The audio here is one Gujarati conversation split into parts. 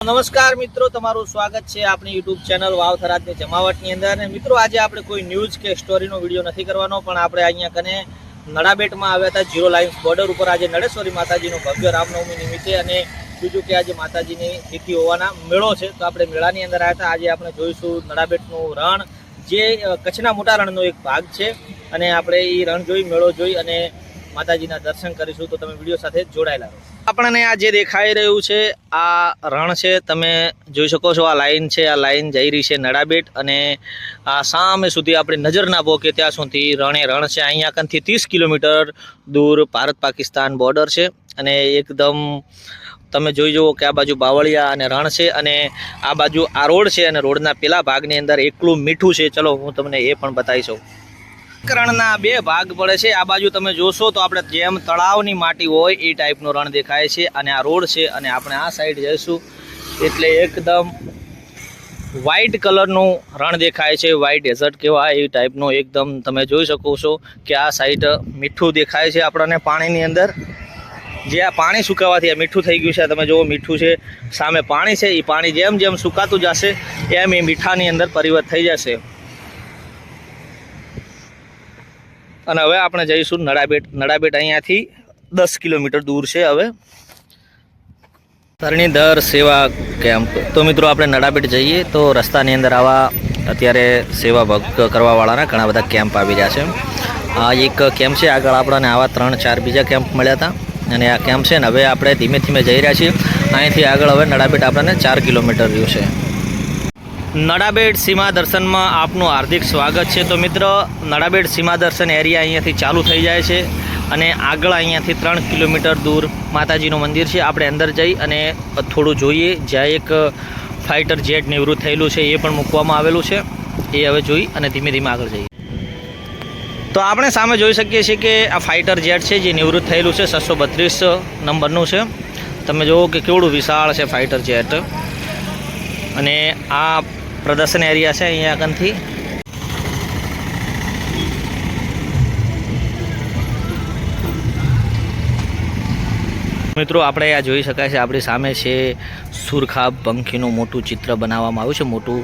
નમસ્કાર મિત્રો, તમારું સ્વાગત છે આપણી યુટ્યુબ ચેનલ વાવ થરાદની જમાવટની અંદર. અને મિત્રો, આજે આપણે કોઈ ન્યૂઝ કે સ્ટોરીનો વિડીયો નથી કરવાનો, પણ આપણે અહીંયા કને નડાબેટમાં આવ્યા હતા. 0 લાઇન્સ બોર્ડર ઉપર આજે નડેશ્વરી માતાજીનો ભવ્ય રામનવમી નિમિત્તે અને બીજું કે આજે માતાજીની તિથિ હોવાના મેળો છે, તો આપણે મેળાની અંદર આવ્યા હતા. આજે આપણે જોઈશું નડાબેટનું રણ, જે કચ્છના મોટા રણનો એક ભાગ છે, અને આપણે એ રણ જોઈ, મેળો જોઈ અને માતાજીના દર્શન કરીશું. તો તમે વિડીયો સાથે જોડાયેલા રહો. આપણને આ જે દેખાઈ રહ્યું છે આ રણ છે, તમે જોઈ શકો છો. આ લાઈન છે, આ લાઈન જઈ રહી છે નડાબેટ, અને આ સામે સુધી આપણી નજર ના પહોંચે ત્યાં સુધી રણે રણ છે. અહીંયા કંથી 30 કિલોમીટર દૂર ભારત પાકિસ્તાન બોર્ડર છે, અને એકદમ તમે જોઈ જુઓ કે આ બાજુ બાવળિયા અને રણ છે, અને આ બાજુ આ રોડ છે, અને રોડના પેલા ભાગની અંદર એકલું મીઠું છે. ચલો હું તમને એ પણ બતાવીશું. રણના બે ભાગ પડે છે. આ બાજુ તમે જોશો તો આપણે જેમ તળાવની માટી હોય એ ટાઈપનો રણ દેખાય છે, અને આ રોડ છે, અને આપણે આ સાઈડ જઈશું એટલે એકદમ વ્હાઈટ કલરનું રણ દેખાય છે. વ્હાઈટ ડેઝર્ટ કહેવાય એ ટાઈપનું એકદમ તમે જોઈ શકો છો કે આ સાઈડ મીઠું દેખાય છે આપણને પાણીની અંદર. જે આ પાણી સુકાવાથી આ મીઠું થઈ ગયું છે. તમે જુઓ મીઠું છે, સામે પાણી છે. એ પાણી જેમ જેમ સુકાતું જશે એમ એ મીઠાની અંદર પરિવર્તન થઈ જશે. અને હવે આપણે જઈશું નડાબેટ. નડાબેટ અહીંયાથી 10 કિલોમીટર દૂર છે. હવે ધરણીધર સેવા કેમ્પ. તો મિત્રો, આપણે નડાબેટ જઈએ તો રસ્તાની અંદર આવા અત્યારે સેવા કરવાવાળાના ઘણા બધા કેમ્પ આવી રહ્યા છે. આ એક કેમ્પ છે, આગળ આપણને આવા 3-4 બીજા કેમ્પ મળ્યા હતા, અને આ કેમ્પ છે ને હવે આપણે ધીમે ધીમે જઈ રહ્યા છીએ. અહીંથી આગળ હવે નડાબેટ આપણને 4 કિલોમીટર રહ્યું છે. નડાબેટ સીમા દર્શનમાં આપનું હાર્દિક સ્વાગત છે. તો મિત્રો, નડાબેટ સીમા દર્શન એરિયા અહીંયાથી ચાલુ થઈ જાય છે, અને આગળ અહીંયાથી 3 કિલોમીટર દૂર માતાજીનું મંદિર છે. આપણે અંદર જઈ અને થોડું જોઈએ. જ્યાં એક ફાઇટર જેટ નિવૃત્ત થયેલું છે એ પણ મૂકવામાં આવેલું છે, એ હવે જોઈ અને ધીમે ધીમે આગળ જઈએ. તો આપણે સામે જોઈ શકીએ છીએ કે આ ફાઇટર જેટ છે જે નિવૃત્ત થયેલું છે. 632 નંબરનું છે. તમે જુઓ કે કેવડું વિશાળ છે ફાઇટર જેટ. અને આ પ્રદર્શન એરિયા છે અહીંયા આગળથી. મિત્રો, આપણે આ જોઈ શકાય છે આપણી સામે છે સુરખાબ પંખીનું મોટું ચિત્ર બનાવવામાં આવ્યું છે, મોટું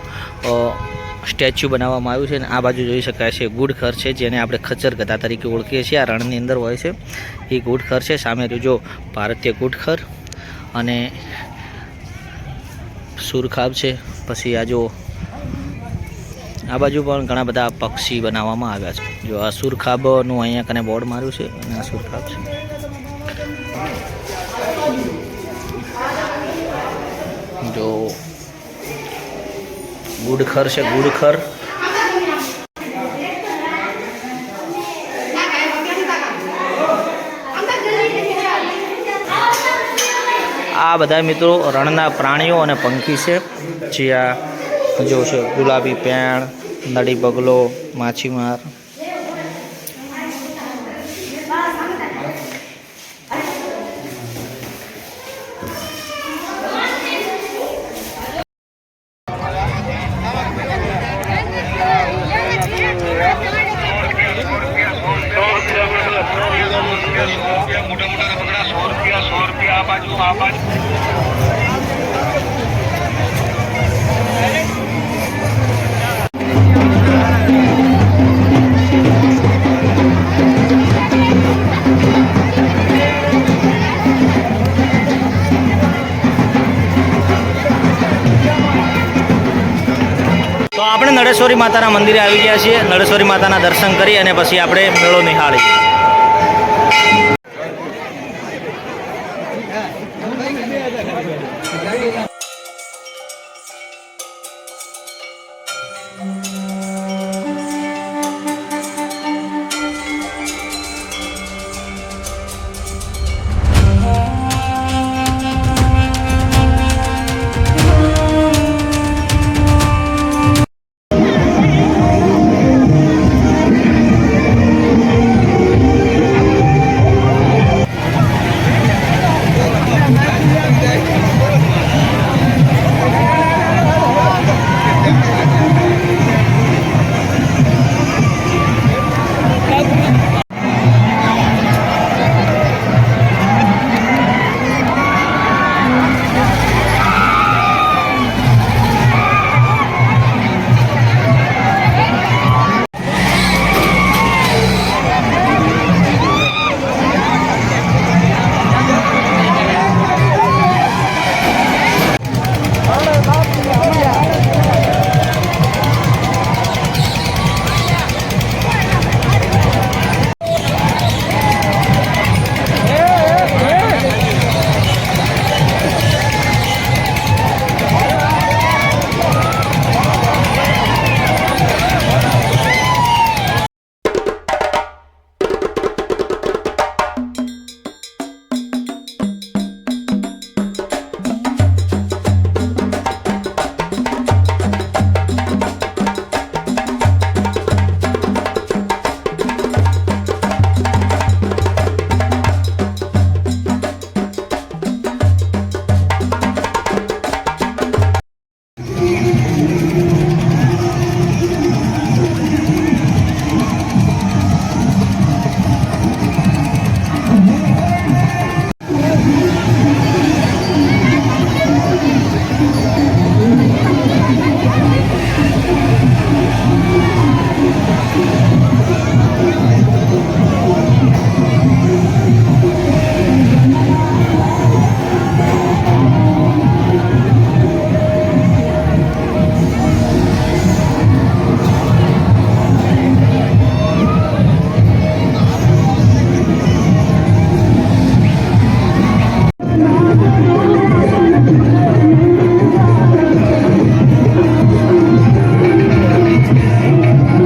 સ્ટેચ્યુ બનાવવામાં આવ્યું છે. અને આ બાજુ જોઈ શકાય છે ગુડખર છે, જેને આપણે ખચ્ચર ગધા તરીકે ઓળખીએ છીએ. આ રણની અંદર હોય છે એ ગુડખર છે. સામે જો ભારતીય ગુડખર અને સુરખાબ છે. પછી આ જો આ બાજુ પણ ઘણા બધા પક્ષી બનાવવામાં આવ્યા છે. જો આ સુરખાબનું અહીંયા કને બોર્ડ માર્યું છે, અને આ સુરખાબ છે. જો ગુડખર છે, ગુડખર. આ બધા મિત્રો રણના પ્રાણીઓ અને પંખી છે. જે આ જો છે ગુલાબી પેણ, નડી બગલો, માછીમાર. તો આપણે નડેશ્વરી માતાના મંદિરે આવી ગયા છીએ. નડેશ્વરી માતાના દર્શન કરી અને પછી આપણે મેળો નિહાળીએ.